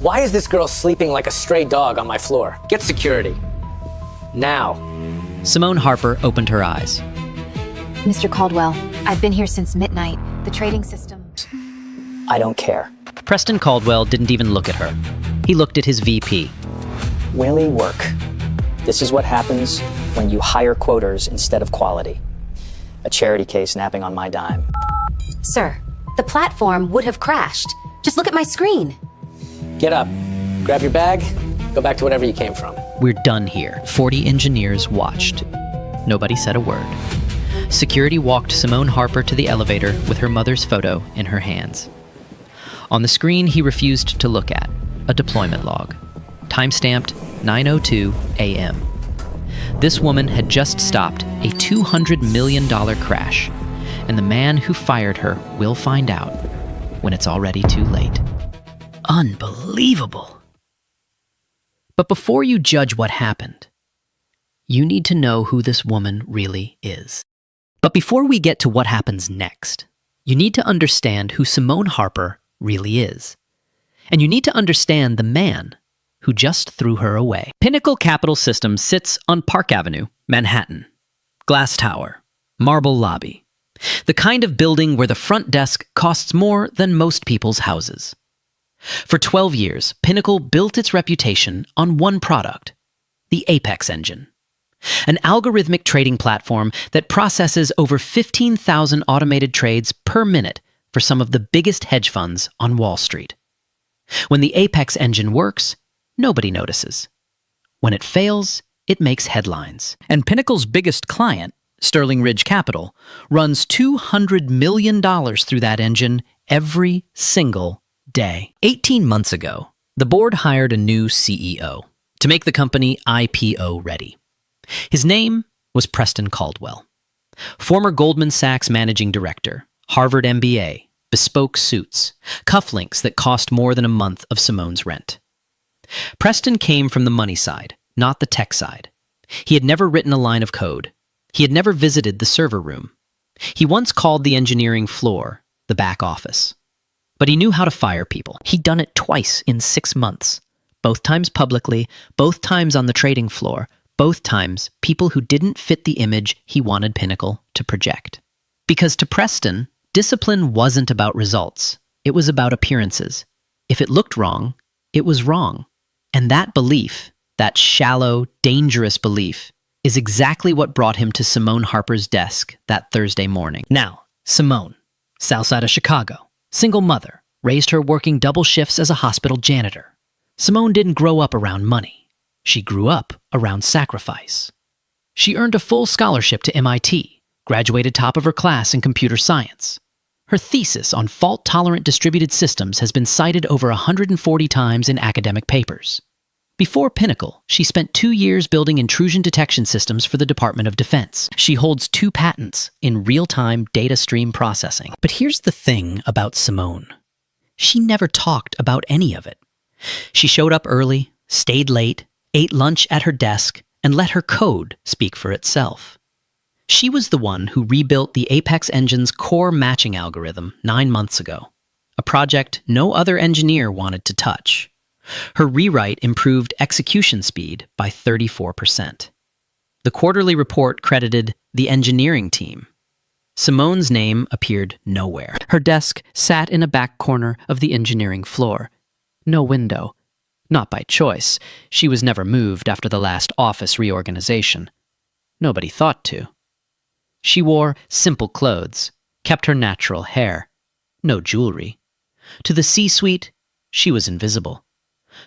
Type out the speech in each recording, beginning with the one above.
Why is this girl sleeping like a stray dog on my floor? Get security. Now. Simone Harper opened her eyes. Mr. Caldwell, I've been here since midnight. The trading system... I don't care. Preston Caldwell didn't even look at her. He looked at his VP. Willie work. This is what happens when you hire quoters instead of quality. A charity case napping on my dime. Sir, the platform would have crashed. Just look at my screen. Get up, grab your bag, go back to whatever you came from. We're done here. 40 engineers watched. Nobody said a word. Security walked Simone Harper to the elevator with her mother's photo in her hands. On the screen he refused to look at, a deployment log. Timestamped 9:02 a.m. This woman had just stopped a $200 million crash, and the man who fired her will find out when it's already too late. Unbelievable. But before you judge what happened, you need to know who this woman really is. But before we get to what happens next, you need to understand who Simone Harper really is. And you need to understand the man who just threw her away. Pinnacle Capital Systems sits on Park Avenue, Manhattan. Glass tower, marble lobby. The kind of building where the front desk costs more than most people's houses. For 12 years, Pinnacle built its reputation on one product, the Apex engine. An algorithmic trading platform that processes over 15,000 automated trades per minute for some of the biggest hedge funds on Wall Street. When the Apex engine works, nobody notices. When it fails, it makes headlines. And Pinnacle's biggest client, Sterling Ridge Capital, runs $200 million through that engine every single day. 18 months ago, the board hired a new CEO to make the company IPO ready. His name was Preston Caldwell. Former Goldman Sachs managing director, Harvard MBA, bespoke suits, cufflinks that cost more than a month of Simone's rent. Preston came from the money side, not the tech side. He had never written a line of code. He had never visited the server room. He once called the engineering floor the back office. But he knew how to fire people. He'd done it twice in 6 months. Both times publicly, both times on the trading floor, both times people who didn't fit the image he wanted Pinnacle to project. Because to Preston, discipline wasn't about results. It was about appearances. If it looked wrong, it was wrong. And that belief, that shallow, dangerous belief, is exactly what brought him to Simone Harper's desk that Thursday morning. Now, Simone, south side of Chicago, single mother, raised her working double shifts as a hospital janitor. Simone didn't grow up around money. She grew up around sacrifice. She earned a full scholarship to MIT, graduated top of her class in computer science. Her thesis on fault-tolerant distributed systems has been cited over 140 times in academic papers. Before Pinnacle, she spent 2 years building intrusion detection systems for the Department of Defense. She holds 2 patents in real-time data stream processing. But here's the thing about Simone. She never talked about any of it. She showed up early, stayed late, ate lunch at her desk, and let her code speak for itself. She was the one who rebuilt the Apex engine's core matching algorithm 9 months ago, a project no other engineer wanted to touch. Her rewrite improved execution speed by 34%. The quarterly report credited the engineering team. Simone's name appeared nowhere. Her desk sat in a back corner of the engineering floor. No window. Not by choice. She was never moved after the last office reorganization. Nobody thought to. She wore simple clothes, kept her natural hair. No jewelry. To the C-suite, she was invisible.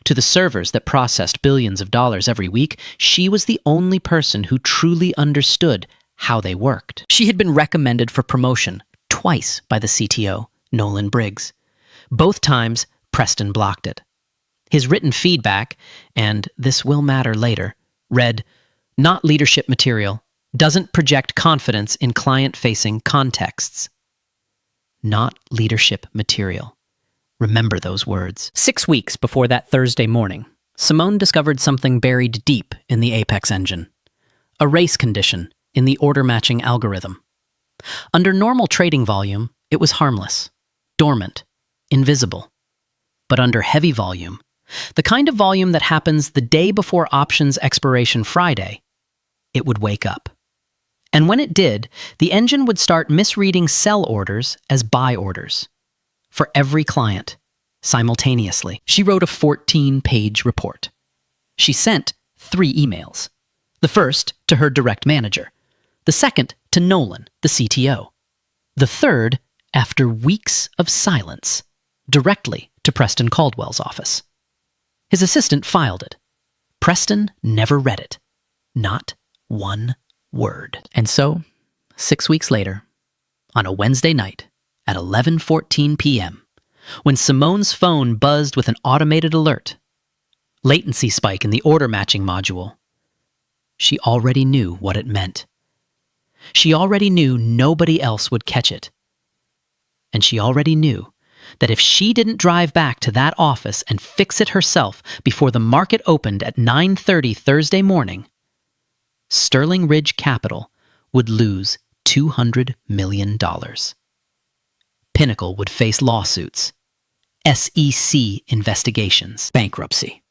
To the servers that processed billions of dollars every week, she was the only person who truly understood how they worked. She had been recommended for promotion twice by the CTO, Nolan Briggs. Both times, Preston blocked it. His written feedback, and this will matter later, read, "Not leadership material, doesn't project confidence in client-facing contexts." Not leadership material. Remember those words. 6 weeks before that Thursday morning, Simone discovered something buried deep in the Apex engine. A race condition in the order-matching algorithm. Under normal trading volume, it was harmless, dormant, invisible. But under heavy volume, The kind of volume that happens the day before options expiration Friday. It would wake up. And when it did, the engine would start misreading sell orders as buy orders. For every client, simultaneously. She wrote a 14-page report. She sent 3 emails. The first to her direct manager. The second to Nolan, the CTO. The third, after weeks of silence, directly to Preston Caldwell's office. His assistant filed it. Preston never read it. Not one word. And so, 6 weeks later, on a Wednesday night at 11:14 p.m., when Simone's phone buzzed with an automated alert, latency spike in the order matching module, she already knew what it meant. She already knew nobody else would catch it. And she already knew that if she didn't drive back to that office and fix it herself before the market opened at 9:30 Thursday morning, Sterling Ridge Capital would lose $200 million. Pinnacle would face lawsuits, SEC investigations, bankruptcy.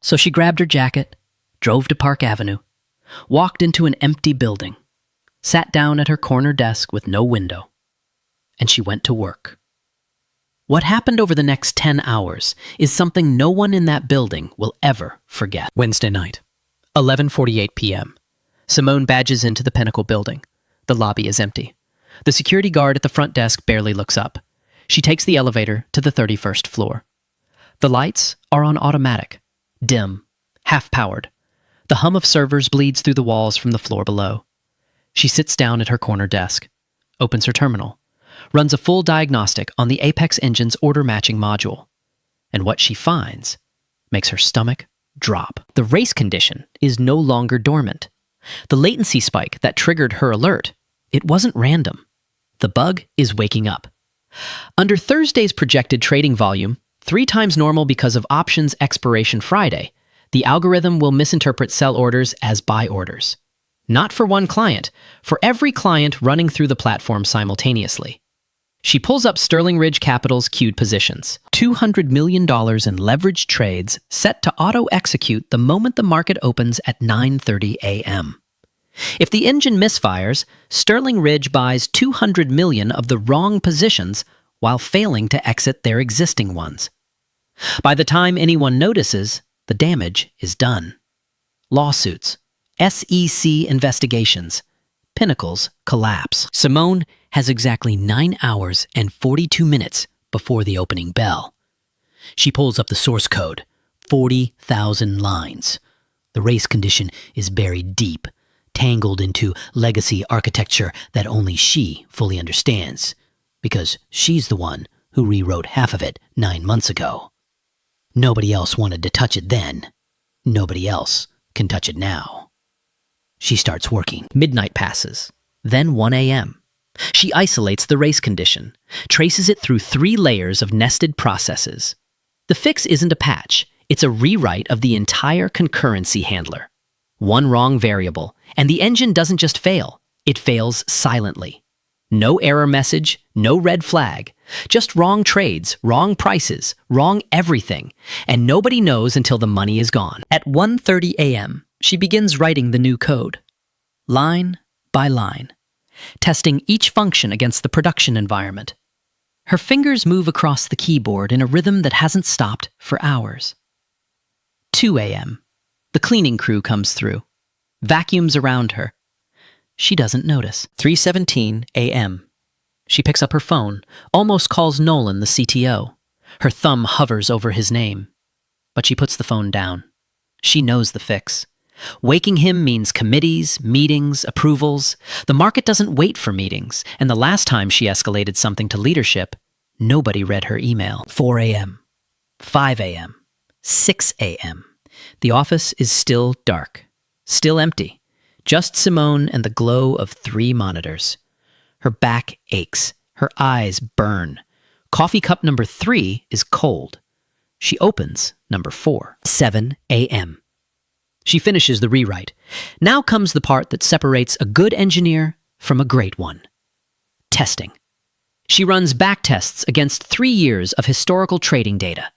So she grabbed her jacket, drove to Park Avenue, walked into an empty building, sat down at her corner desk with no window, and she went to work. What happened over the next 10 hours is something no one in that building will ever forget. Wednesday night, 11:48 p.m. Simone badges into the Pinnacle building. The lobby is empty. The security guard at the front desk barely looks up. She takes the elevator to the 31st floor. The lights are on automatic, dim, half-powered. The hum of servers bleeds through the walls from the floor below. She sits down at her corner desk, opens her terminal, runs a full diagnostic on the Apex engine's order matching module. And what she finds makes her stomach drop. The race condition is no longer dormant. The latency spike that triggered her alert, it wasn't random. The bug is waking up. Under Thursday's projected trading volume, 3 times normal because of options expiration Friday, the algorithm will misinterpret sell orders as buy orders. Not for one client, for every client running through the platform simultaneously. She pulls up Sterling Ridge Capital's queued positions, $200 million in leveraged trades set to auto-execute the moment the market opens at 9:30 a.m. If the engine misfires, Sterling Ridge buys $200 million of the wrong positions while failing to exit their existing ones. By the time anyone notices, the damage is done. Lawsuits, SEC investigations, Pinnacle's collapse. Simone has exactly 9 hours and 42 minutes before the opening bell. She pulls up the source code, 40,000 lines. The race condition is buried deep, tangled into legacy architecture that only she fully understands, because she's the one who rewrote half of it 9 months ago. Nobody else wanted to touch it then. Nobody else can touch it now. She starts working. Midnight passes, then 1 a.m. She isolates the race condition, traces it through 3 layers of nested processes. The fix isn't a patch, it's a rewrite of the entire concurrency handler. One wrong variable, and the engine doesn't just fail, it fails silently. No error message, no red flag, just wrong trades, wrong prices, wrong everything, and nobody knows until the money is gone. At 1:30 a.m., she begins writing the new code, line by line, testing each function against the production environment. Her fingers move across the keyboard in a rhythm that hasn't stopped for hours. 2 a.m. The cleaning crew comes through, vacuums around her. She doesn't notice. 3:17 a.m. She picks up her phone, almost calls Nolan, the CTO. Her thumb hovers over his name. But she puts the phone down. She knows the fix. Waking him means committees, meetings, approvals. The market doesn't wait for meetings, and the last time she escalated something to leadership, nobody read her email. 4 a.m., 5 a.m., 6 a.m. The office is still dark, still empty. Just Simone and the glow of 3 monitors. Her back aches. Her eyes burn. Coffee cup number 3 is cold. She opens number 4. 7 a.m. She finishes the rewrite. Now comes the part that separates a good engineer from a great one. Testing. She runs back tests against 3 years of historical trading data.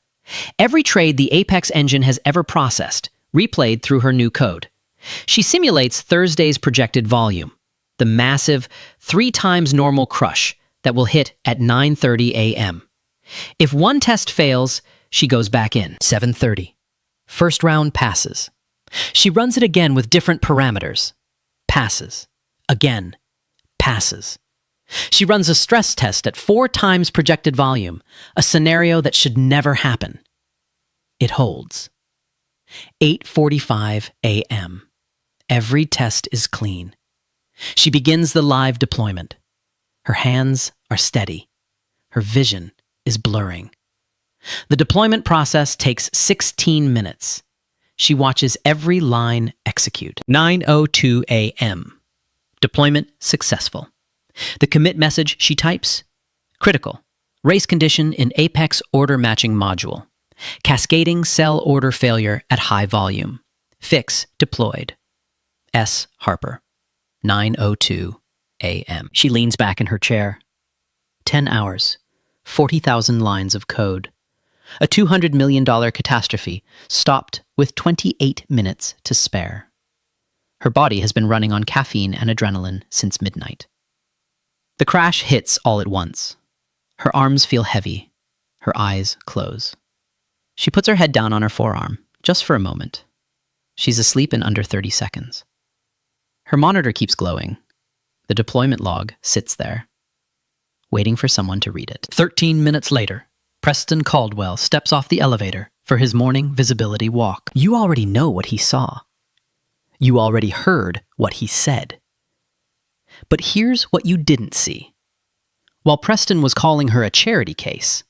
Every trade the Apex engine has ever processed, replayed through her new code. She simulates Thursday's projected volume, the massive 3 times normal crush that will hit at 9:30 a.m. If one test fails, she goes back in. 7:30. First round passes. She runs it again with different parameters. Passes. Again. Passes. She runs a stress test at 4 times projected volume, a scenario that should never happen. It holds. 8:45 a.m. Every test is clean. She begins the live deployment. Her hands are steady. Her vision is blurring. The deployment process takes 16 minutes. She watches every line execute. 9:02 a.m. Deployment successful. The commit message she types? Critical. Race condition in Apex order matching module. Cascading cell order failure at high volume. Fix deployed. S. Harper. 9:02 a.m. She leans back in her chair. 10 hours. 40,000 lines of code. A $200 million catastrophe stopped with 28 minutes to spare. Her body has been running on caffeine and adrenaline since midnight. The crash hits all at once. Her arms feel heavy. Her eyes close. She puts her head down on her forearm, just for a moment. She's asleep in under 30 seconds. Her monitor keeps glowing. The deployment log sits there, waiting for someone to read it. 13 minutes later, Preston Caldwell steps off the elevator for his morning visibility walk. You already know what he saw. You already heard what he said. But here's what you didn't see. While Preston was calling her a charity case,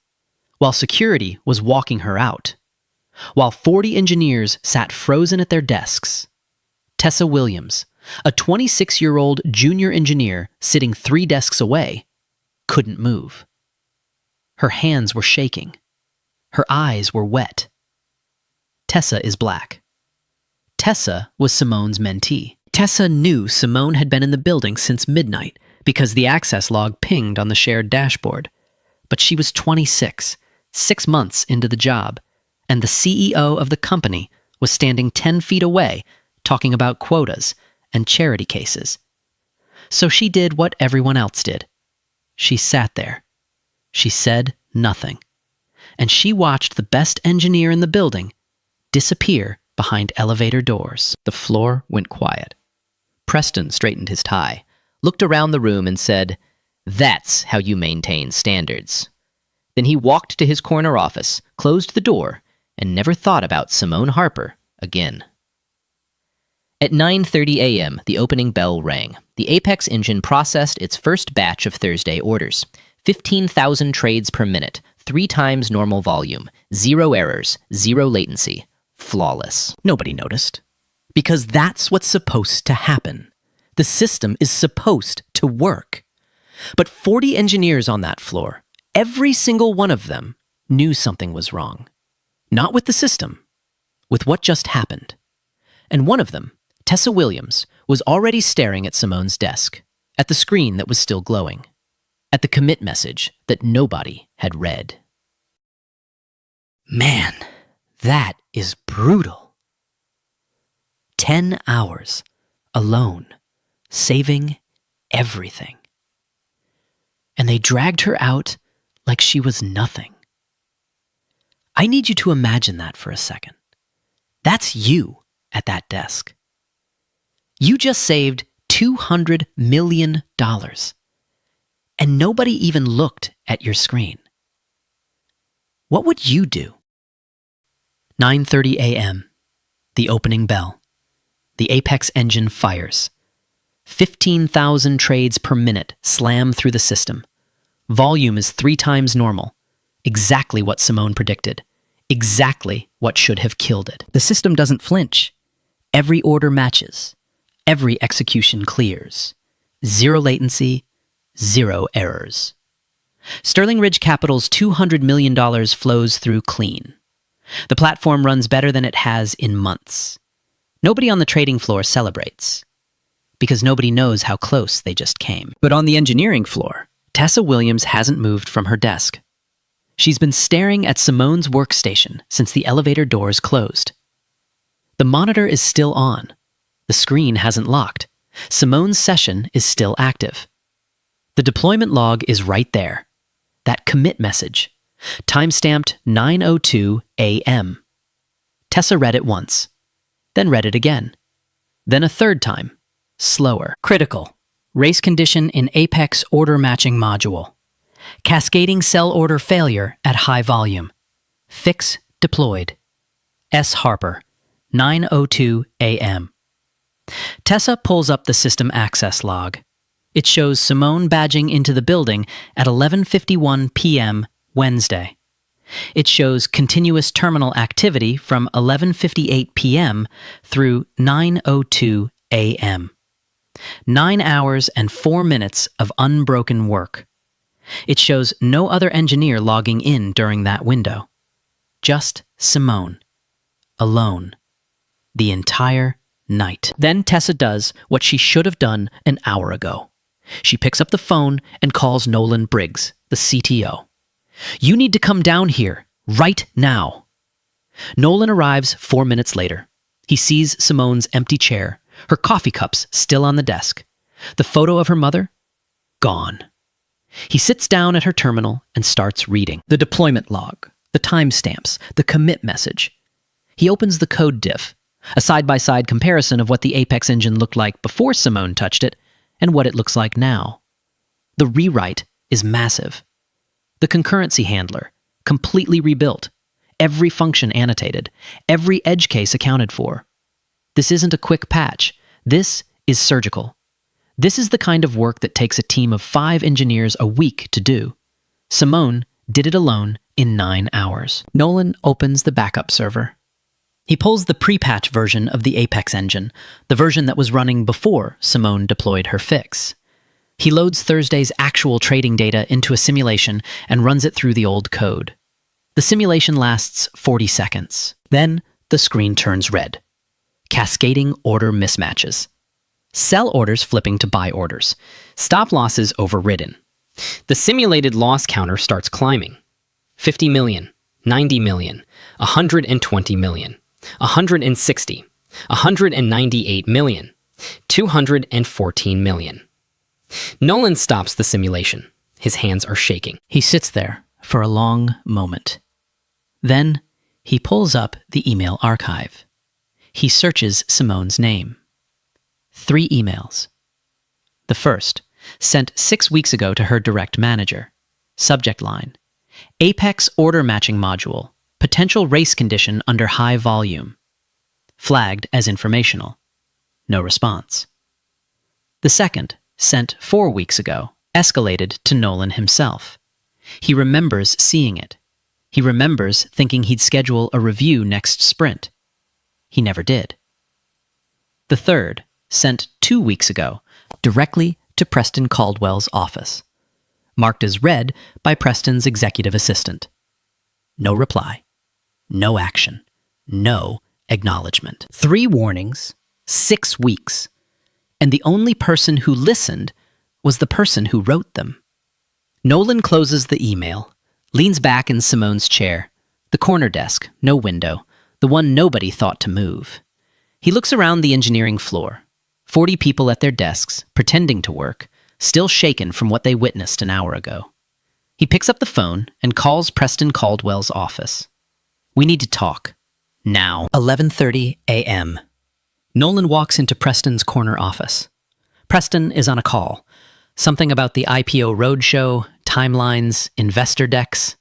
while security was walking her out, while 40 engineers sat frozen at their desks, Tessa Williams, a 26-year-old junior engineer sitting 3 desks away, couldn't move. Her hands were shaking. Her eyes were wet. Tessa is black. Tessa was Simone's mentee. Tessa knew Simone had been in the building since midnight because the access log pinged on the shared dashboard. But she was 26, 6 months into the job, and the CEO of the company was standing 10 feet away talking about quotas and charity cases. So she did what everyone else did. She sat there. She said nothing. And she watched the best engineer in the building disappear behind elevator doors. The floor went quiet. Preston straightened his tie, looked around the room and said, "That's how you maintain standards." Then he walked to his corner office, closed the door, and never thought about Simone Harper again. At 9:30 a.m., the opening bell rang. The Apex engine processed its first batch of Thursday orders. 15,000 trades per minute, 3 times normal volume, 0 errors, 0 latency. Flawless. Nobody noticed. Because that's what's supposed to happen. The system is supposed to work. But 40 engineers on that floor, every single one of them, knew something was wrong. Not with the system, with what just happened. And one of them, Tessa Williams, was already staring at Simone's desk, at the screen that was still glowing, at the commit message that nobody had read. Man, that is brutal. 10 hours, alone, saving everything. And they dragged her out like she was nothing. I need you to imagine that for a second. That's you at that desk. You just saved $200 million, and nobody even looked at your screen. What would you do? 9:30 a.m., the opening bell. The Apex engine fires. 15,000 trades per minute slam through the system. Volume is 3 times normal. Exactly what Simone predicted. Exactly what should have killed it. The system doesn't flinch. Every order matches. Every execution clears. 0 latency, 0 errors. Sterling Ridge Capital's $200 million flows through clean. The platform runs better than it has in months. Nobody on the trading floor celebrates, because nobody knows how close they just came. But on the engineering floor, Tessa Williams hasn't moved from her desk. She's been staring at Simone's workstation since the elevator doors closed. The monitor is still on. The screen hasn't locked. Simone's session is still active. The deployment log is right there. That commit message, timestamped 9:02 a.m. Tessa read it once, then read it again, then a third time, slower. Critical. Race condition in Apex order matching module. Cascading cell order failure at high volume. Fix deployed. S. Harper, 9:02 a.m. Tessa pulls up the system access log. It shows Simone badging into the building at 11:51 p.m. Wednesday. It shows continuous terminal activity from 11:58 p.m. through 9:02 a.m. 9 hours and 4 minutes of unbroken work. It shows no other engineer logging in during that window. Just Simone. Alone. The entire night. Then Tessa does what she should have done an hour ago. She picks up the phone and calls Nolan Briggs, the CTO. "You need to come down here, right now." Nolan arrives 4 minutes later. He sees Simone's empty chair, her coffee cups still on the desk. The photo of her mother? Gone. He sits down at her terminal and starts reading. The deployment log, the timestamps, the commit message. He opens the code diff, a side-by-side comparison of what the Apex engine looked like before Simone touched it and what it looks like now. The rewrite is massive. The concurrency handler, completely rebuilt. Every function annotated. Every edge case accounted for. This isn't a quick patch. This is surgical. This is the kind of work that takes a team of 5 engineers a week to do. Simone did it alone in 9 hours. Nolan opens the backup server. He pulls the pre-patch version of the Apex engine, the version that was running before Simone deployed her fix. He loads Thursday's actual trading data into a simulation and runs it through the old code. The simulation lasts 40 seconds. Then the screen turns red. Cascading order mismatches. Sell orders flipping to buy orders. Stop losses overridden. The simulated loss counter starts climbing. 50 million, 90 million, 120 million, 160, 198 million, 214 million. Nolan stops the simulation. His hands are shaking. He sits there for a long moment. Then he pulls up the email archive. He searches Simone's name. 3 emails. The first, sent 6 weeks ago to her direct manager. Subject line: Apex order matching module, potential race condition under high volume. Flagged as informational. No response. The second, sent 4 weeks ago, escalated to Nolan himself. He remembers seeing it. He remembers thinking he'd schedule a review next sprint. He never did. The third, sent 2 weeks ago, directly to Preston Caldwell's office. Marked as read by Preston's executive assistant. No reply. No action. No acknowledgement. 3 warnings, 6 weeks. And the only person who listened was the person who wrote them. Nolan closes the email, leans back in Simone's chair, the corner desk, no window, the one nobody thought to move. He looks around the engineering floor. 40 people at their desks, pretending to work, still shaken from what they witnessed an hour ago. He picks up the phone and calls Preston Caldwell's office. "We need to talk. Now." 11:30 a.m. Nolan walks into Preston's corner office. Preston is on a call. Something about the IPO roadshow, timelines, investor decks.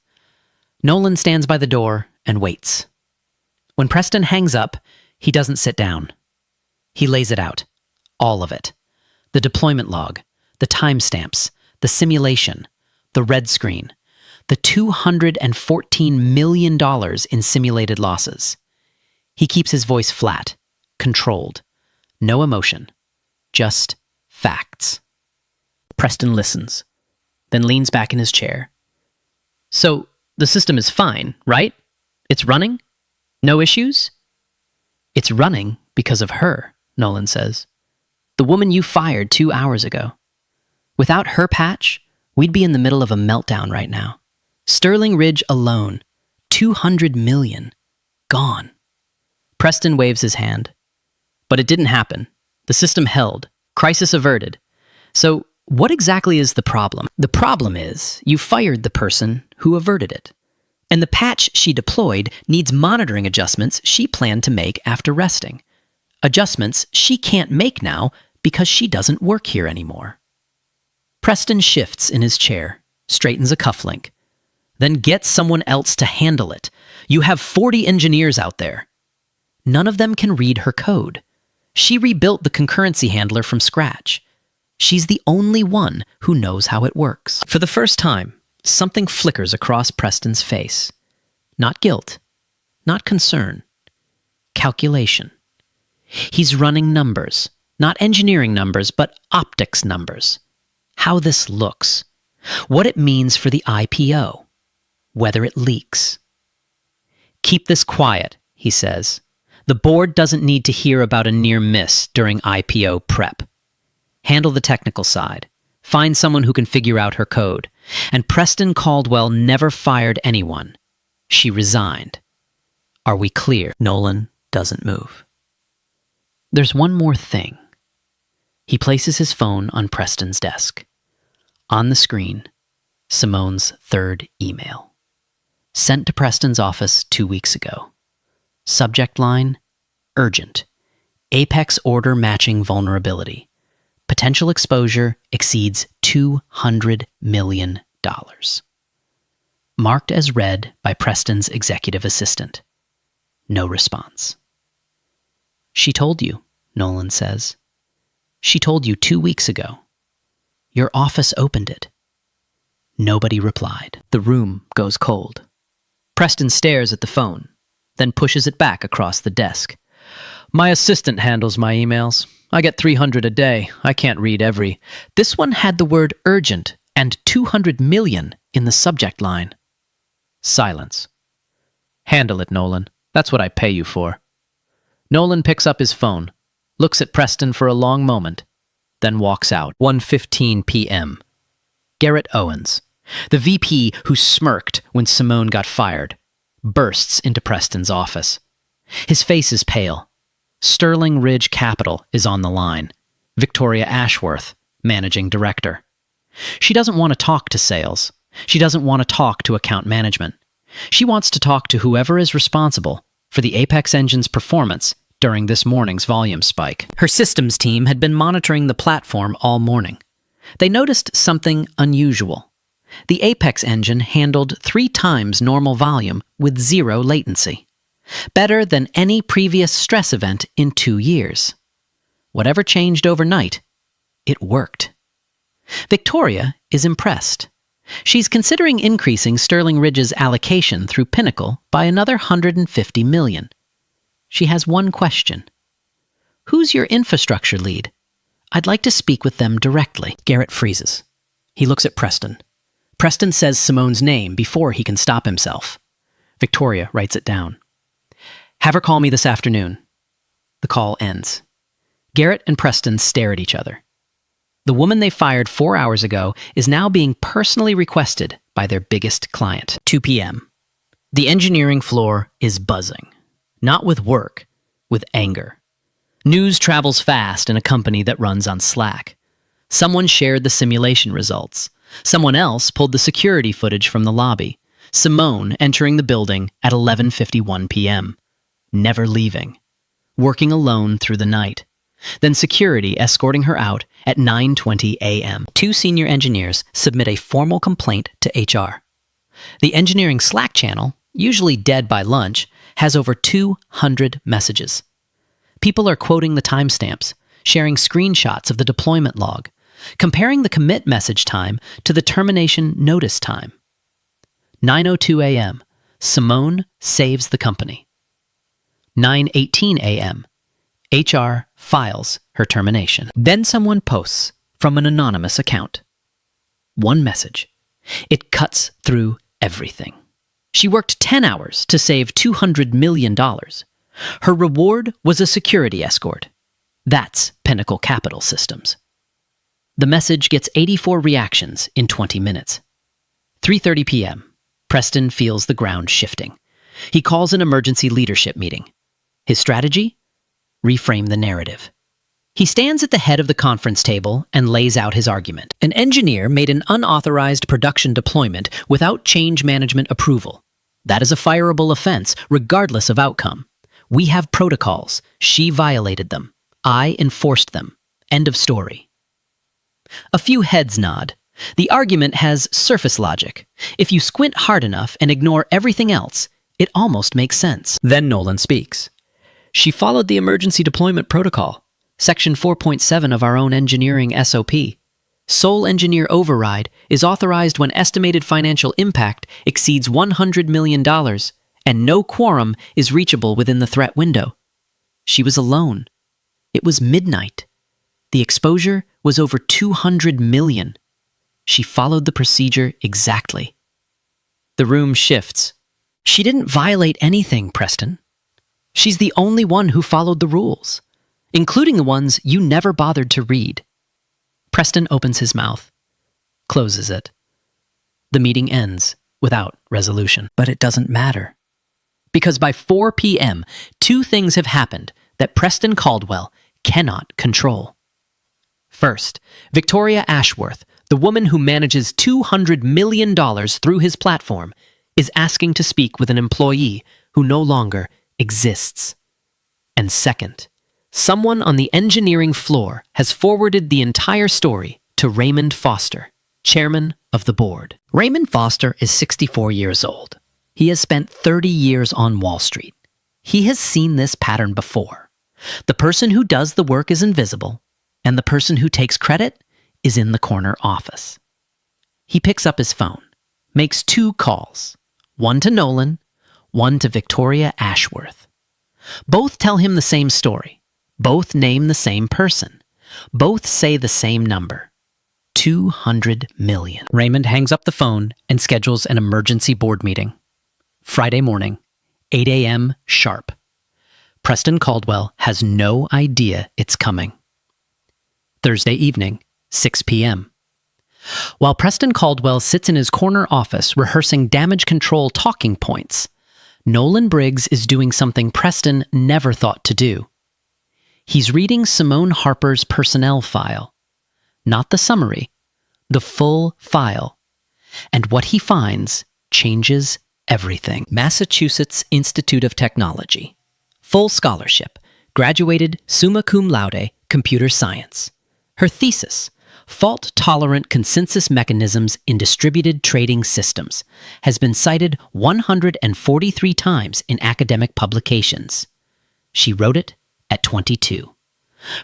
Nolan stands by the door and waits. When Preston hangs up, he doesn't sit down. He lays it out. All of it. The deployment log, the timestamps, the simulation, the red screen, the $214 million in simulated losses. He keeps his voice flat, controlled. No emotion. Just facts. Preston listens, then leans back in his chair. "So, the system is fine, right? It's running? No issues?" "It's running because of her," Nolan says. "The woman you fired 2 hours ago. Without her patch, we'd be in the middle of a meltdown right now. Sterling Ridge alone, 200 million, gone. Preston waves his hand. But it didn't happen. The system held. Crisis averted. So what exactly is the problem? The problem is you fired the person who averted it. And the patch she deployed needs monitoring adjustments she planned to make after resting. Adjustments she can't make now because she doesn't work here anymore. Preston shifts in his chair, straightens a cufflink. Then get someone else to handle it. You have 40 engineers out there. None of them can read her code. She rebuilt the concurrency handler from scratch. She's the only one who knows how it works. For the first time, something flickers across Preston's face. Not guilt, not concern, calculation. He's running numbers, not engineering numbers, but optics numbers. How this looks, what it means for the IPO, whether it leaks. Keep this quiet, he says. The board doesn't need to hear about a near miss during IPO prep. Handle the technical side. Find someone who can figure out her code. And Preston Caldwell never fired anyone. She resigned. Are we clear? Nolan doesn't move. There's one more thing. He places his phone on Preston's desk. On the screen, Simone's third email. Sent to Preston's office 2 weeks ago. Subject line, urgent. Apex order matching vulnerability. Potential exposure exceeds $200 million. Marked as read by Preston's executive assistant. No response. She told you, Nolan says. She told you 2 weeks ago. Your office opened it. Nobody replied. The room goes cold. Preston stares at the phone, then pushes it back across the desk. My assistant handles my emails. I get 300 a day. I can't read every. This one had the word urgent and 200 million in the subject line. Silence. Handle it, Nolan. That's what I pay you for. Nolan picks up his phone, looks at Preston for a long moment, then walks out. 1:15 p.m. Garrett Owens, the VP who smirked when Simone got fired, bursts into Preston's office. His face is pale. Sterling Ridge Capital is on the line. Victoria Ashworth, managing director. She doesn't want to talk to sales. She doesn't want to talk to account management. She wants to talk to whoever is responsible for the Apex engine's performance during this morning's volume spike. Her systems team had been monitoring the platform all morning. They noticed something unusual. The Apex engine handled 3 times normal volume with 0 latency. Better than any previous stress event in 2 years. Whatever changed overnight, it worked. Victoria is impressed. She's considering increasing Sterling Ridge's allocation through Pinnacle by another $150 million. She has one question. Who's your infrastructure lead? I'd like to speak with them directly. Garrett freezes. He looks at Preston. Preston says Simone's name before he can stop himself. Victoria writes it down. Have her call me this afternoon. The call ends. Garrett and Preston stare at each other. The woman they fired 4 hours ago is now being personally requested by their biggest client. 2 p.m. The engineering floor is buzzing. Not with work, with anger. News travels fast in a company that runs on Slack. Someone shared the simulation results. Someone else pulled the security footage from the lobby. Simone entering the building at 11:51 p.m. Never leaving. Working alone through the night. Then security escorting her out at 9:20 a.m. 2 senior engineers submit a formal complaint to HR. The engineering Slack channel, usually dead by lunch, has over 200 messages. People are quoting the timestamps, sharing screenshots of the deployment log, comparing the commit message time to the termination notice time. 9:02 a.m., Simone saves the company. 9:18 a.m., HR files her termination. Then someone posts from an anonymous account. One message. It cuts through everything. She worked 10 hours to save $200 million. Her reward was a security escort. That's Pinnacle Capital Systems. The message gets 84 reactions in 20 minutes. 3:30 p.m. Preston feels the ground shifting. He calls an emergency leadership meeting. His strategy? Reframe the narrative. He stands at the head of the conference table and lays out his argument. An engineer made an unauthorized production deployment without change management approval. That is a fireable offense, regardless of outcome. We have protocols. She violated them. I enforced them. End of story. A few heads nod. The argument has surface logic. If you squint hard enough and ignore everything else, it almost makes sense. Then Nolan speaks. She followed the emergency deployment protocol, Section 4.7 of our own engineering SOP. Sole engineer override is authorized when estimated financial impact exceeds $100 million and no quorum is reachable within the threat window. She was alone. It was midnight. The exposure was over 200 million. She followed the procedure exactly. The room shifts. She didn't violate anything, Preston. She's the only one who followed the rules, including the ones you never bothered to read. Preston opens his mouth, closes it. The meeting ends without resolution. But it doesn't matter. Because by 4 p.m., two things have happened that Preston Caldwell cannot control. First, Victoria Ashworth, the woman who manages $200 million through his platform, is asking to speak with an employee who no longer exists. And second, someone on the engineering floor has forwarded the entire story to Raymond Foster, chairman of the board. Raymond Foster is 64 years old. He has spent 30 years on Wall Street. He has seen this pattern before. The person who does the work is invisible, and the person who takes credit is in the corner office. He picks up his phone, makes 2 calls, one to Nolan, one to Victoria Ashworth. Both tell him the same story. Both name the same person. Both say the same number. 200 million. Raymond hangs up the phone and schedules an emergency board meeting. Friday morning, 8 a.m. sharp. Preston Caldwell has no idea it's coming. Thursday evening, 6 p.m. While Preston Caldwell sits in his corner office rehearsing damage control talking points, Nolan Briggs is doing something Preston never thought to do. He's reading Simone Harper's personnel file. Not the summary, the full file. And what he finds changes everything. Massachusetts Institute of Technology. Full scholarship. Graduated summa cum laude, computer science. Her thesis, Fault-Tolerant Consensus Mechanisms in Distributed Trading Systems, has been cited 143 times in academic publications. She wrote it at 22.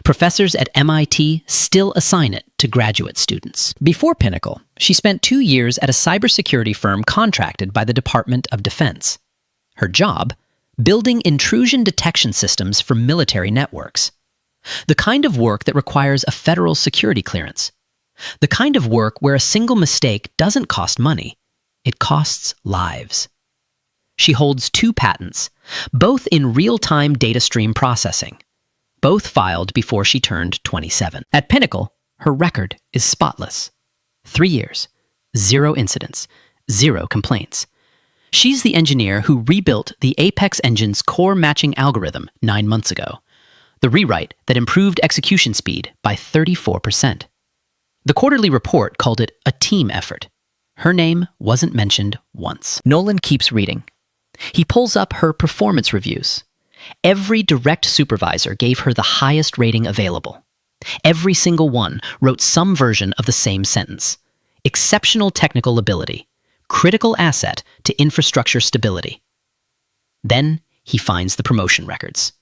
Professors at MIT still assign it to graduate students. Before Pinnacle, she spent 2 years at a cybersecurity firm contracted by the Department of Defense. Her job? Building intrusion detection systems for military networks. The kind of work that requires a federal security clearance. The kind of work where a single mistake doesn't cost money, it costs lives. She holds 2 patents, both in real-time data stream processing, both filed before she turned 27. At Pinnacle, her record is spotless. 3 years, 0 incidents, 0 complaints. She's the engineer who rebuilt the Apex engine's core matching algorithm 9 months ago, the rewrite that improved execution speed by 34%. The quarterly report called it a team effort. Her name wasn't mentioned once. Nolan keeps reading. He pulls up her performance reviews. Every direct supervisor gave her the highest rating available. Every single one wrote some version of the same sentence. Exceptional technical ability. Critical asset to infrastructure stability. Then he finds the promotion records.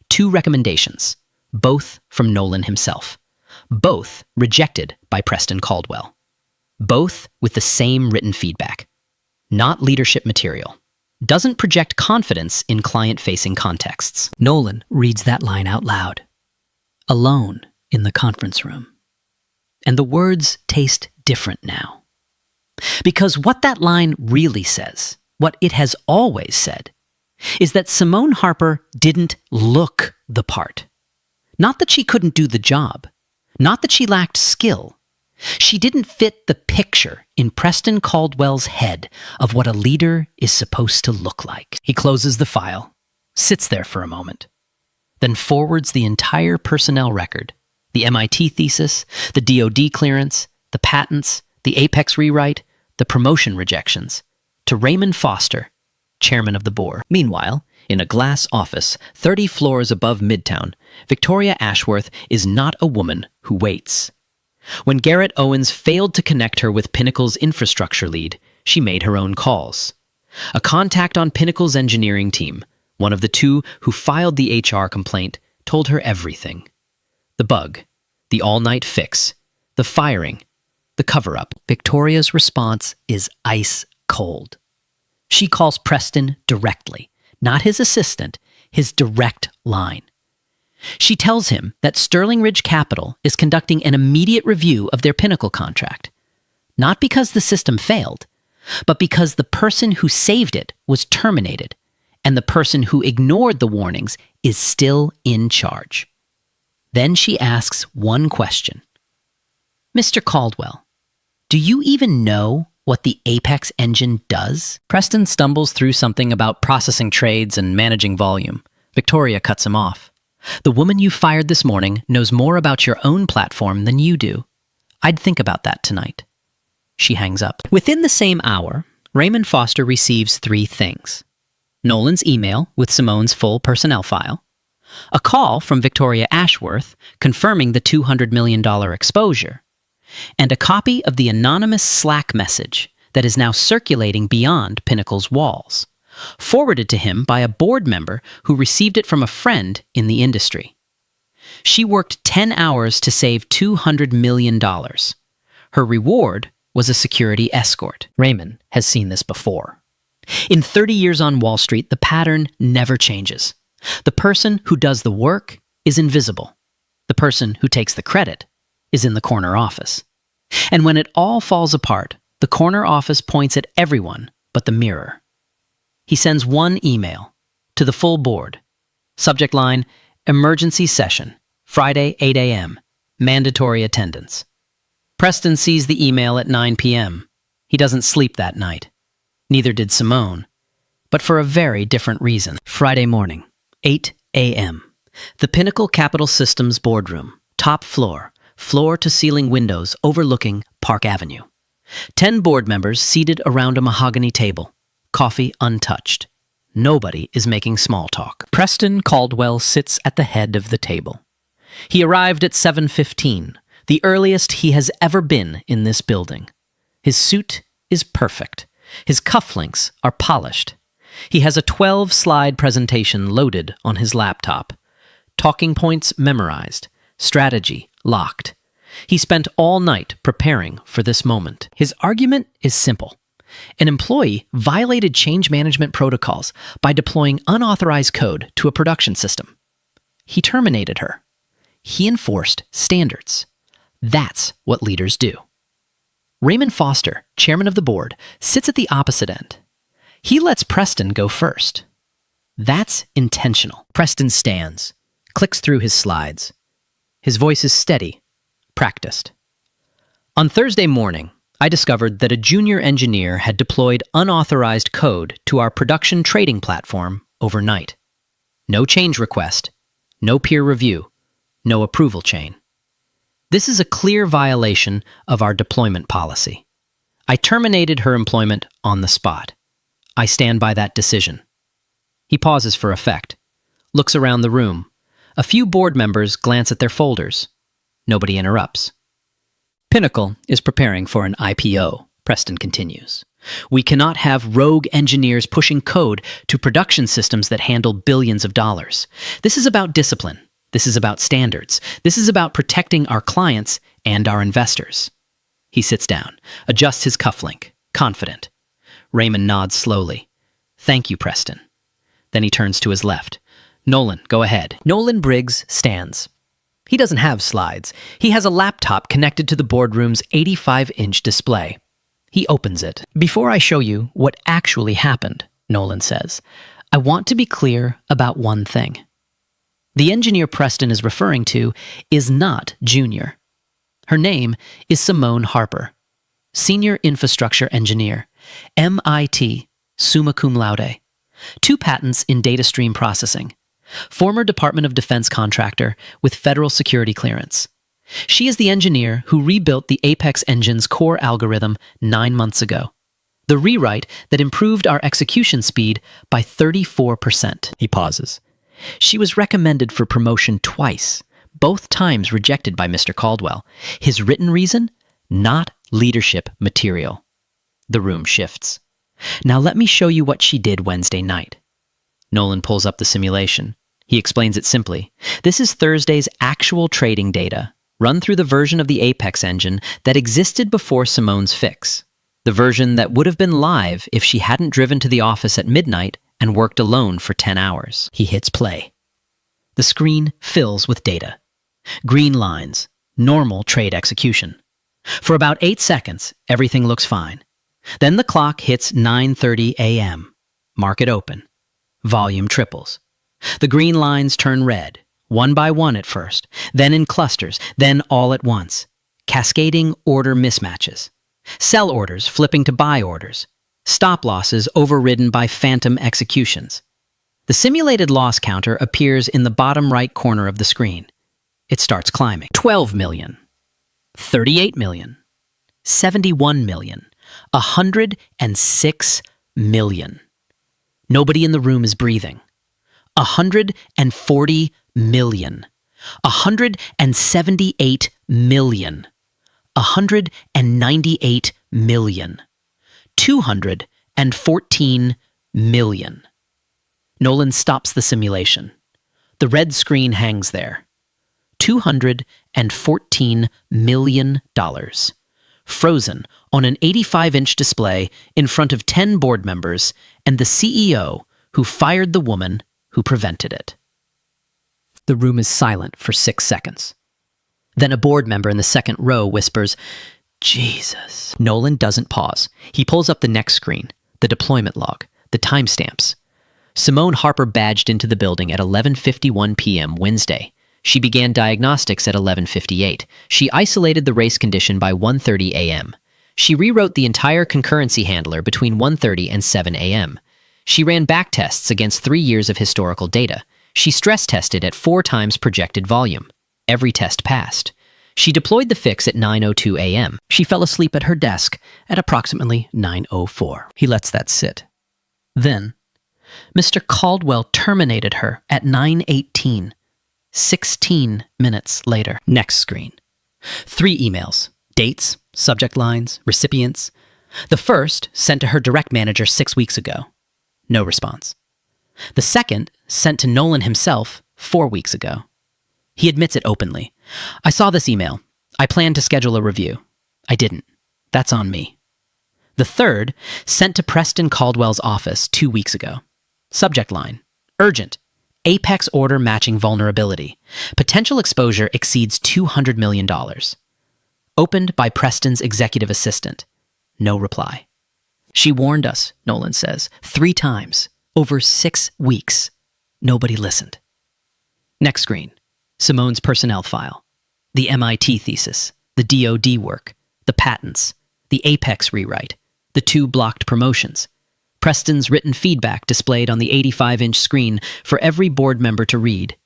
2 recommendations, both from Nolan himself. Both rejected by Preston Caldwell. Both with the same written feedback. Not leadership material. Doesn't project confidence in client-facing contexts. Nolan reads that line out loud. Alone in the conference room. And the words taste different now. Because what that line really says, what it has always said, is that Simone Harper didn't look the part. Not that she couldn't do the job. Not that she lacked skill. She didn't fit the picture in Preston Caldwell's head of what a leader is supposed to look like. He closes the file, sits there for a moment, then forwards the entire personnel record, the MIT thesis, the DoD clearance, the patents, the Apex rewrite, the promotion rejections, to Raymond Foster, chairman of the board. Meanwhile, in a glass office 30 floors above Midtown, Victoria Ashworth is not a woman who waits. When Garrett Owens failed to connect her with Pinnacle's infrastructure lead, she made her own calls. A contact on Pinnacle's engineering team, one of the two who filed the HR complaint, told her everything. The bug, the all-night fix, the firing, the cover-up. Victoria's response is ice cold. She calls Preston directly, not his assistant, his direct line. She tells him that Sterling Ridge Capital is conducting an immediate review of their Pinnacle contract, not because the system failed, but because the person who saved it was terminated, and the person who ignored the warnings is still in charge. Then she asks one question. Mr. Caldwell, do you even know what the Apex engine does? Preston stumbles through something about processing trades and managing volume. Victoria cuts him off. The woman you fired this morning knows more about your own platform than you do. I'd think about that tonight. She hangs up. Within the same hour, Raymond Foster receives 3 things. Nolan's email with Simone's full personnel file, a call from Victoria Ashworth confirming the $200 million exposure, and a copy of the anonymous Slack message that is now circulating beyond Pinnacle's walls, forwarded to him by a board member who received it from a friend in the industry. She worked 10 hours to save $200 million. Her reward was a security escort. Raymond has seen this before. In 30 years on Wall Street, the pattern never changes. The person who does the work is invisible. The person who takes the credit is in the corner office. And when it all falls apart, the corner office points at everyone but the mirror. He sends one email to the full board. Subject line, emergency session, Friday 8 a.m., mandatory attendance. Preston sees the email at 9 p.m. He doesn't sleep that night. Neither did Simone, but for a very different reason. Friday morning, 8 a.m., the Pinnacle Capital Systems boardroom, top floor, floor-to-ceiling windows overlooking Park Avenue. 10 board members seated around a mahogany table, coffee untouched. Nobody is making small talk. Preston Caldwell sits at the head of the table. He arrived at 7:15, the earliest he has ever been in this building. His suit is perfect. His cufflinks are polished. He has a 12-slide presentation loaded on his laptop. Talking points memorized. Strategy locked. He spent all night preparing for this moment. His argument is simple. An employee violated change management protocols by deploying unauthorized code to a production system. He terminated her. He enforced standards. That's what leaders do. Raymond Foster, chairman of the board, sits at the opposite end. He lets Preston go first. That's intentional. Preston stands, clicks through his slides. His voice is steady, practiced. On Thursday morning, I discovered that a junior engineer had deployed unauthorized code to our production trading platform overnight. No change request, no peer review, no approval chain. This is a clear violation of our deployment policy. I terminated her employment on the spot. I stand by that decision. He pauses for effect, looks around the room. A few board members glance at their folders. Nobody interrupts. Pinnacle is preparing for an IPO, Preston continues. We cannot have rogue engineers pushing code to production systems that handle billions of dollars. This is about discipline. This is about standards. This is about protecting our clients and our investors. He sits down, adjusts his cufflink, confident. Raymond nods slowly. Thank you, Preston. Then he turns to his left. Nolan, go ahead. Nolan Briggs stands. He doesn't have slides. He has a laptop connected to the boardroom's 85-inch display. He opens it. Before I show you what actually happened, Nolan says, I want to be clear about one thing. The engineer Preston is referring to is not Junior. Her name is Simone Harper, Senior Infrastructure Engineer, MIT, summa cum laude, 2 patents in data stream processing, former Department of Defense contractor with federal security clearance. She is the engineer who rebuilt the Apex engine's core algorithm 9 months ago, the rewrite that improved our execution speed by 34%. He pauses. She was recommended for promotion twice, both times rejected by Mr. Caldwell. His written reason? Not leadership material. The room shifts. Now let me show you what she did Wednesday night. Nolan pulls up the simulation. He explains it simply. This is Thursday's actual trading data, run through the version of the Apex engine that existed before Simone's fix. The version that would have been live if she hadn't driven to the office at midnight and worked alone for 10 hours. He hits play. The screen fills with data. Green lines, normal trade execution. For about 8 seconds, everything looks fine. Then the clock hits 9:30 a.m. Market open. Volume triples. The green lines turn red, one by one at first, then in clusters, then all at once. Cascading order mismatches. Sell orders flipping to buy orders. Stop losses overridden by phantom executions. The simulated loss counter appears in the bottom right corner of the screen. It starts climbing. 12 million. 38 million. 71 million. 106 million. Nobody in the room is breathing. 140 million. 178 million. 198 million. 214 million. Nolan stops the simulation. The red screen hangs there. $214 million. Frozen on an 85-inch display in front of 10 board members and the CEO who fired the woman who prevented it. The room is silent for 6 seconds. Then a board member in the second row whispers, "Jesus." Nolan doesn't pause. He pulls up the next screen, the deployment log, the timestamps. Simone Harper badged into the building at 11:51 p.m. Wednesday. She began diagnostics at 11:58. She isolated the race condition by 1:30 a.m. She rewrote the entire concurrency handler between 1:30 and 7 a.m. She ran backtests against 3 years of historical data. She stress tested at 4 times projected volume. Every test passed. She deployed the fix at 9:02 a.m. She fell asleep at her desk at approximately 9:04. He lets that sit. Then, Mr. Caldwell terminated her at 9:18. 16 minutes later. Next screen. 3 emails. Dates, subject lines, recipients. The first sent to her direct manager 6 weeks ago. No response. The second sent to Nolan himself 4 weeks ago. He admits it openly. "I saw this email. I planned to schedule a review. I didn't. That's on me." The third sent to Preston Caldwell's office 2 weeks ago. Subject line. Urgent. Apex order matching vulnerability. Potential exposure exceeds $200 million. Opened by Preston's executive assistant. No reply. "She warned us," Nolan says, 3 times, over 6 weeks. Nobody listened. Next screen. Simone's personnel file. The MIT thesis. The DoD work. The patents. The Apex rewrite. The 2 blocked promotions. Preston's written feedback displayed on the 85-inch screen for every board member to read.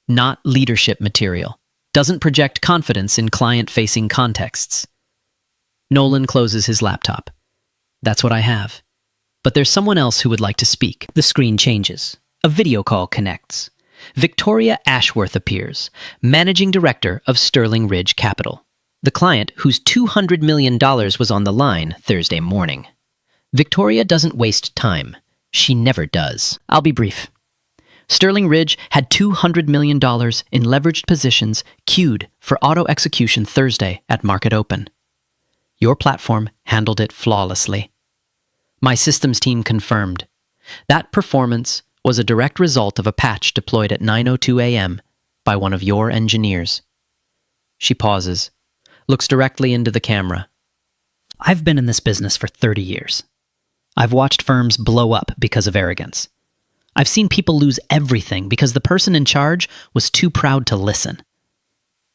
Not leadership material. Doesn't project confidence in client-facing contexts. Nolan closes his laptop. "That's what I have. But there's someone else who would like to speak." The screen changes. A video call connects. Victoria Ashworth appears, managing director of Sterling Ridge Capital, the client whose $200 million was on the line Thursday morning. Victoria doesn't waste time. She never does. "I'll be brief. Sterling Ridge had $200 million in leveraged positions queued for auto execution Thursday at market open. Your platform handled it flawlessly. My systems team confirmed. That performance was a direct result of a patch deployed at 9:02 a.m. by one of your engineers." She pauses, looks directly into the camera. "I've been in this business for 30 years. I've watched firms blow up because of arrogance. I've seen people lose everything because the person in charge was too proud to listen.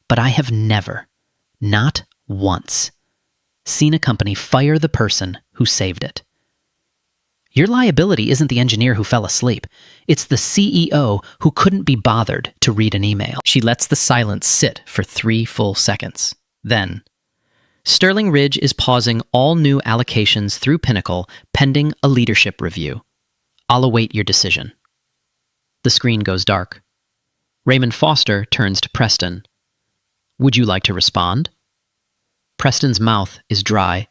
But I have never, Not once. Seen a company fire the person who saved it. Your liability isn't the engineer who fell asleep. It's the CEO who couldn't be bothered to read an email. She lets the silence sit for 3 full seconds. Then, Sterling Ridge is pausing all new allocations through Pinnacle pending a leadership review. I'll await your decision. The screen goes dark. Raymond Foster turns to Preston. Would you like to respond? Preston's mouth is dry.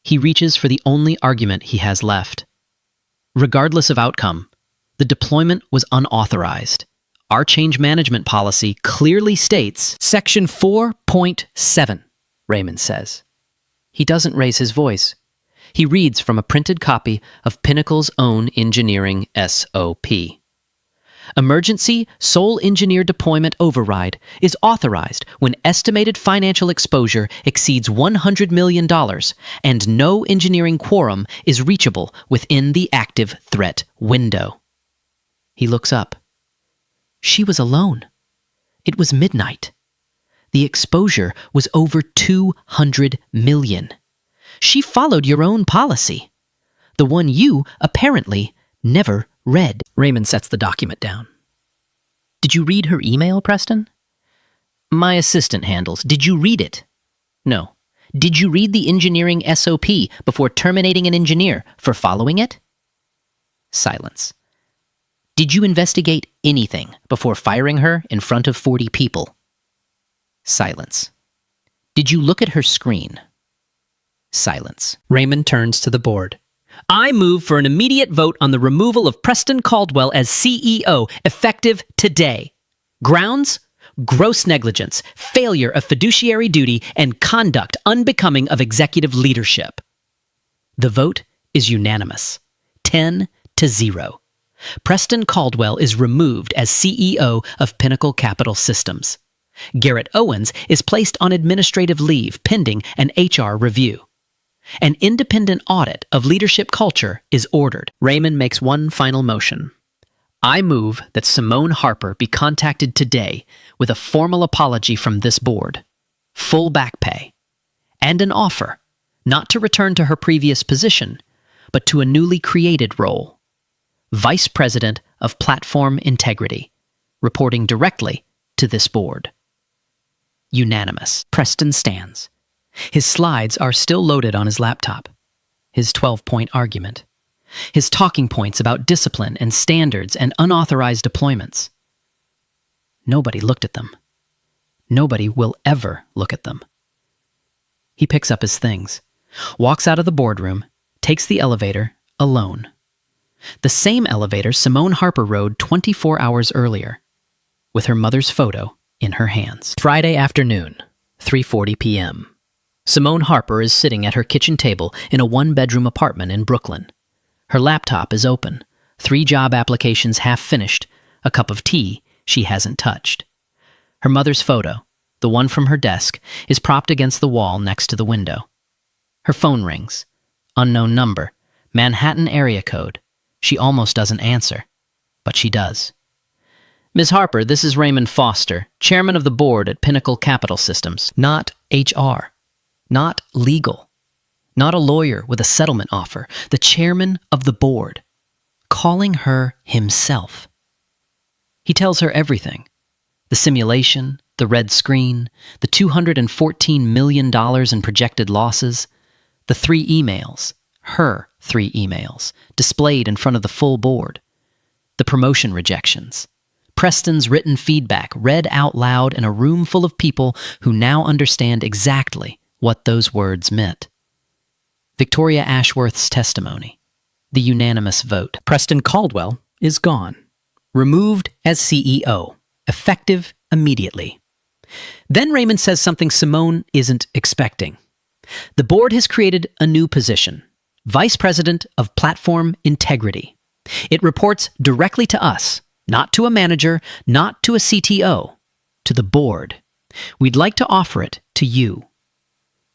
He reaches for the only argument he has left. Regardless of outcome, the deployment was unauthorized. Our change management policy clearly states Section 4.7, Raymond says. He doesn't raise his voice. He reads from a printed copy of Pinnacle's own engineering SOP. Emergency sole engineer deployment override is authorized when estimated financial exposure exceeds $100 million and no engineering quorum is reachable within the active threat window. He looks up. She was alone. It was midnight. The exposure was over 200 million. She followed your own policy, the one you apparently never read. Raymond sets the document down. Did you read her email, Preston? My assistant handles. Did you read it? No. Did you read the engineering SOP before terminating an engineer for following it? Silence. Did you investigate anything before firing her in front of 40 people? Silence. Did you look at her screen? Silence. Raymond turns to the board. I move for an immediate vote on the removal of Preston Caldwell as CEO, effective today. Grounds? Gross negligence, failure of fiduciary duty, and conduct unbecoming of executive leadership. The vote is unanimous, 10-0. Preston Caldwell is removed as CEO of Pinnacle Capital Systems. Garrett Owens is placed on administrative leave pending an HR review. An independent audit of leadership culture is ordered. Raymond makes one final motion. I move that Simone Harper be contacted today with a formal apology from this board, full back pay, and an offer not to return to her previous position, but to a newly created role, Vice President of Platform Integrity, reporting directly to this board. Unanimous. Preston stands. His slides are still loaded on his laptop. His 12-point argument. His talking points about discipline and standards and unauthorized deployments. Nobody looked at them. Nobody will ever look at them. He picks up his things, walks out of the boardroom, takes the elevator alone. The same elevator Simone Harper rode 24 hours earlier, with her mother's photo in her hands. Friday afternoon, 3:40 p.m. Simone Harper is sitting at her kitchen table in a one-bedroom apartment in Brooklyn. Her laptop is open, 3 job applications half finished, a cup of tea she hasn't touched. Her mother's photo, the one from her desk, is propped against the wall next to the window. Her phone rings. Unknown number, Manhattan area code. She almost doesn't answer, but she does. Ms. Harper, this is Raymond Foster, chairman of the board at Pinnacle Capital Systems, not HR. Not legal. Not a lawyer with a settlement offer. The chairman of the board. Calling her himself. He tells her everything. The simulation, the red screen, the $214 million in projected losses, the 3 emails, her 3 emails, displayed in front of the full board, the promotion rejections, Preston's written feedback read out loud in a room full of people who now understand exactly what those words meant. Victoria Ashworth's testimony, the unanimous vote. Preston Caldwell is gone, removed as CEO, effective immediately. Then Raymond says something Simone isn't expecting. The board has created a new position, Vice President of Platform Integrity. It reports directly to us, not to a manager, not to a CTO, to the board. We'd like to offer it to you.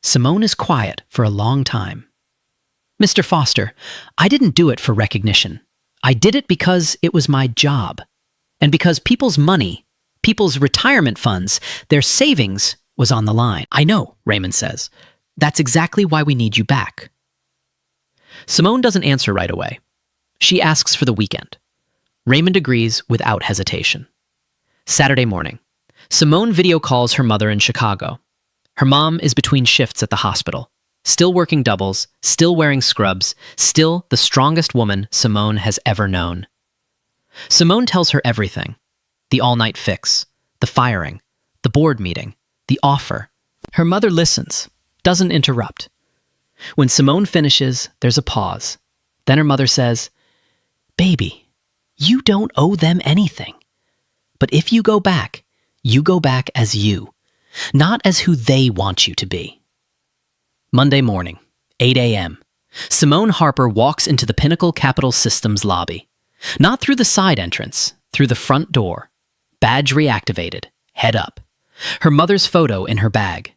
Simone is quiet for a long time. Mr. Foster, I didn't do it for recognition. I did it because it was my job. And because people's money, people's retirement funds, their savings was on the line. I know, Raymond says. That's exactly why we need you back. Simone doesn't answer right away. She asks for the weekend. Raymond agrees without hesitation. Saturday morning, Simone video calls her mother in Chicago. Her mom is between shifts at the hospital, still working doubles, still wearing scrubs, still the strongest woman Simone has ever known. Simone tells her everything. The all-night fix, the firing, the board meeting, the offer. Her mother listens, doesn't interrupt. When Simone finishes, there's a pause. Then her mother says, "Baby, you don't owe them anything. But if you go back as you, not as who they want you to be." Monday morning, 8 a.m. Simone Harper walks into the Pinnacle Capital Systems lobby. Not through the side entrance, through the front door. Badge reactivated, head up. Her mother's photo in her bag.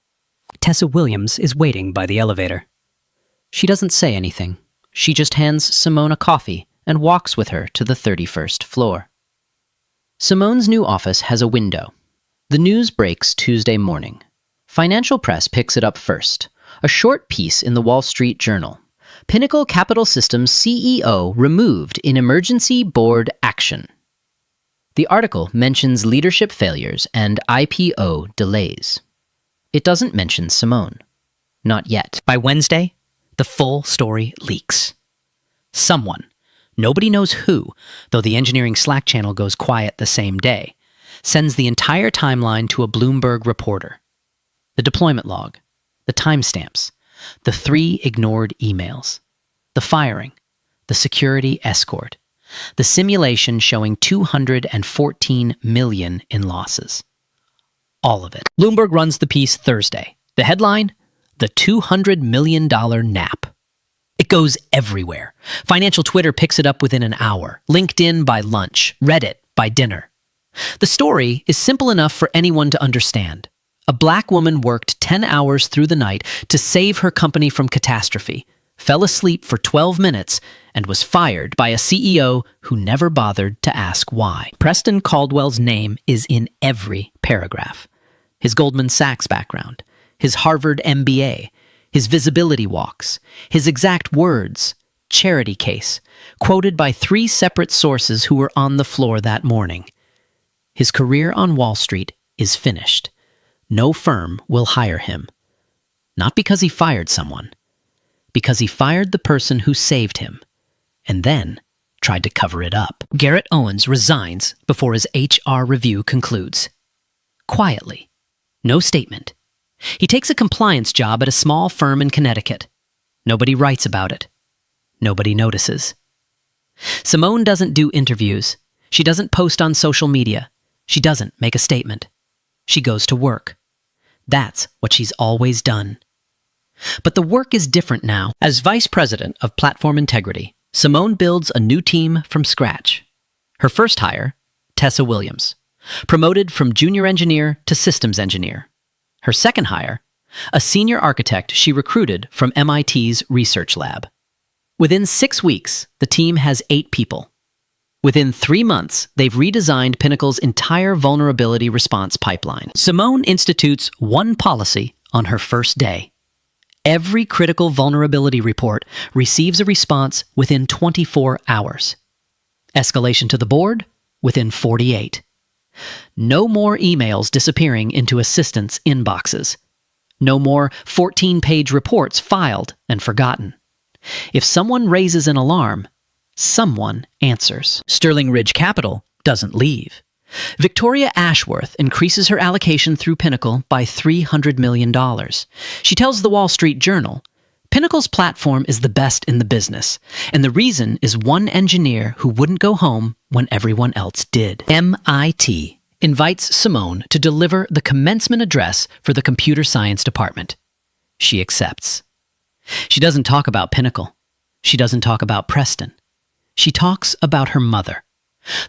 Tessa Williams is waiting by the elevator. She doesn't say anything. She just hands Simone a coffee and walks with her to the 31st floor. Simone's new office has a window. The news breaks Tuesday morning. Financial press picks it up first. A short piece in the Wall Street Journal. Pinnacle Capital Systems CEO removed in emergency board action. The article mentions leadership failures and IPO delays. It doesn't mention Simone. Not yet. By Wednesday, the full story leaks. Someone, nobody knows who, though the engineering Slack channel goes quiet the same day, sends the entire timeline to a Bloomberg reporter. The deployment log, the timestamps, the 3 ignored emails, the firing, the security escort, the simulation showing $214 million in losses. All of it. Bloomberg runs the piece Thursday. The headline, the $200 million nap. It goes everywhere. Financial Twitter picks it up within an hour. LinkedIn by lunch. Reddit by dinner. The story is simple enough for anyone to understand. A black woman worked 10 hours through the night to save her company from catastrophe, fell asleep for 12 minutes, and was fired by a CEO who never bothered to ask why. Preston Caldwell's name is in every paragraph. His Goldman Sachs background, his Harvard MBA, his visibility walks, his exact words, charity case, quoted by 3 separate sources who were on the floor that morning. His career on Wall Street is finished. No firm will hire him. Not because he fired someone, because he fired the person who saved him, and then tried to cover it up. Garrett Owens resigns before his HR review concludes. Quietly. No statement. He takes a compliance job at a small firm in Connecticut. Nobody writes about it. Nobody notices. Simone doesn't do interviews. She doesn't post on social media. She doesn't make a statement. She goes to work. That's what she's always done. But the work is different now. As Vice President of Platform Integrity, Simone builds a new team from scratch. Her first hire, Tessa Williams, promoted from junior engineer to systems engineer. Her second hire, a senior architect she recruited from MIT's research lab. Within 6 weeks, the team has 8 people. Within 3 months, they've redesigned Pinnacle's entire vulnerability response pipeline. Simone institutes one policy on her first day. Every critical vulnerability report receives a response within 24 hours. Escalation to the board within 48. No more emails disappearing into assistants' inboxes. No more 14-page reports filed and forgotten. If someone raises an alarm, someone answers. Sterling Ridge Capital doesn't leave. Victoria Ashworth increases her allocation through Pinnacle by $300 million. She tells the Wall Street Journal, Pinnacle's platform is the best in the business, and the reason is one engineer who wouldn't go home when everyone else did. MIT invites Simone to deliver the commencement address for the computer science department. She accepts. She doesn't talk about Pinnacle. She doesn't talk about Preston. She talks about her mother,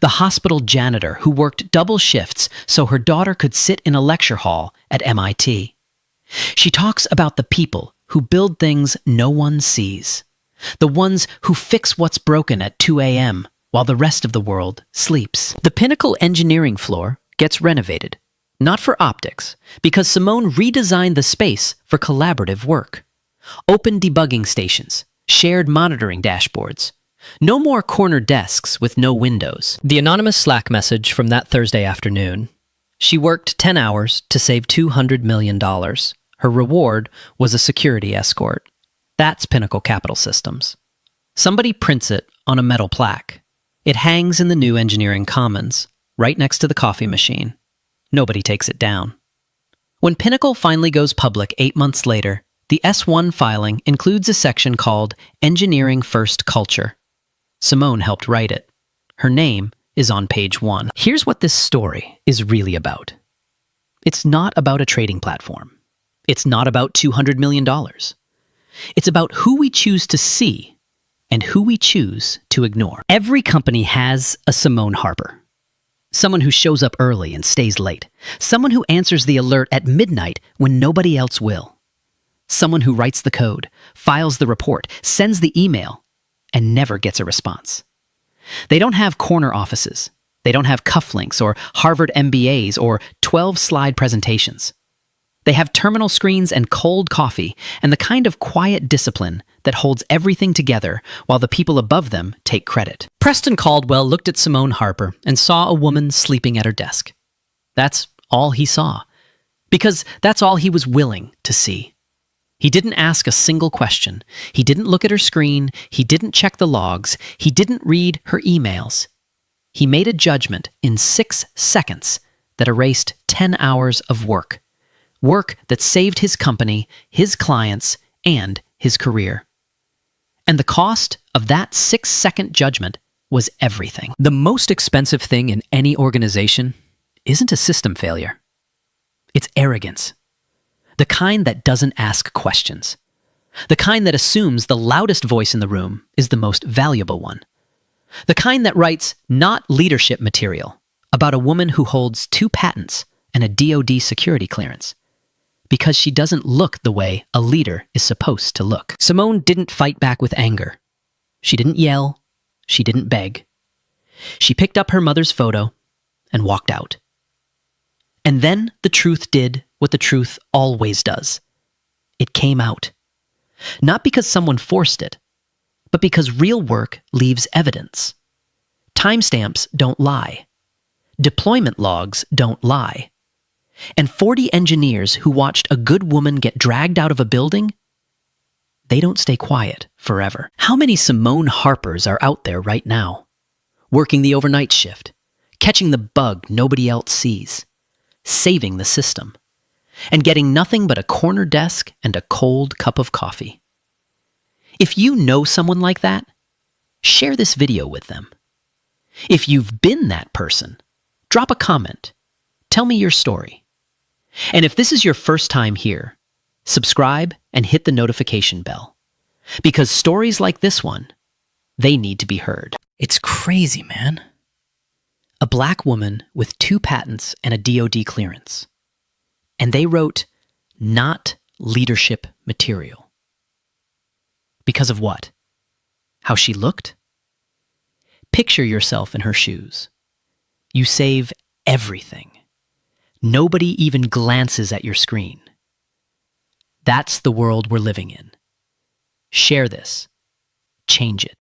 the hospital janitor who worked double shifts so her daughter could sit in a lecture hall at MIT. She talks about the people who build things no one sees, the ones who fix what's broken at 2 a.m. while the rest of the world sleeps. The Pinnacle engineering floor gets renovated. Not for optics, because Simone redesigned the space for collaborative work. Open debugging stations, shared monitoring dashboards. No more corner desks with no windows. The anonymous Slack message from that Thursday afternoon. She worked 10 hours to save $200 million. Her reward was a security escort. That's Pinnacle Capital Systems. Somebody prints it on a metal plaque. It hangs in the new engineering commons, right next to the coffee machine. Nobody takes it down. When Pinnacle finally goes public 8 months later, the S-1 filing includes a section called Engineering First Culture. Simone helped write it. Her name is on page 1. Here's what this story is really about. It's not about a trading platform. It's not about $200 million. It's about who we choose to see and who we choose to ignore. Every company has a Simone Harper. Someone who shows up early and stays late. Someone who answers the alert at midnight when nobody else will. Someone who writes the code, files the report, sends the email, and never gets a response. They don't have corner offices. They don't have cufflinks or Harvard MBAs or 12-slide presentations. They have terminal screens and cold coffee and the kind of quiet discipline that holds everything together while the people above them take credit. Preston Caldwell looked at Simone Harper and saw a woman sleeping at her desk. That's all he saw, because that's all he was willing to see. He didn't ask a single question. He didn't look at her screen. He didn't check the logs. He didn't read her emails. He made a judgment in 6 seconds that erased 10 hours of work. Work that saved his company, his clients, and his career. And the cost of that 6-second judgment was everything. The most expensive thing in any organization isn't a system failure. It's arrogance. The kind that doesn't ask questions. The kind that assumes the loudest voice in the room is the most valuable one. The kind that writes not leadership material about a woman who holds 2 patents and a DoD security clearance, because she doesn't look the way a leader is supposed to look. Simone didn't fight back with anger. She didn't yell. She didn't beg. She picked up her mother's photo and walked out. And then the truth did what the truth always does. It came out. Not because someone forced it, but because real work leaves evidence. Timestamps don't lie. Deployment logs don't lie. And 40 engineers who watched a good woman get dragged out of a building, they don't stay quiet forever. How many Simone Harpers are out there right now? Working the overnight shift, catching the bug nobody else sees, saving the system, and getting nothing but a corner desk and a cold cup of coffee. If you know someone like that, share this video with them. If you've been that person, drop a comment. Tell me your story. And if this is your first time here, subscribe and hit the notification bell. Because stories like this one, they need to be heard. It's crazy, man. A black woman with 2 patents and a DoD clearance. And they wrote, not leadership material. Because of what? How she looked? Picture yourself in her shoes. You save everything. Nobody even glances at your screen. That's the world we're living in. Share this. Change it.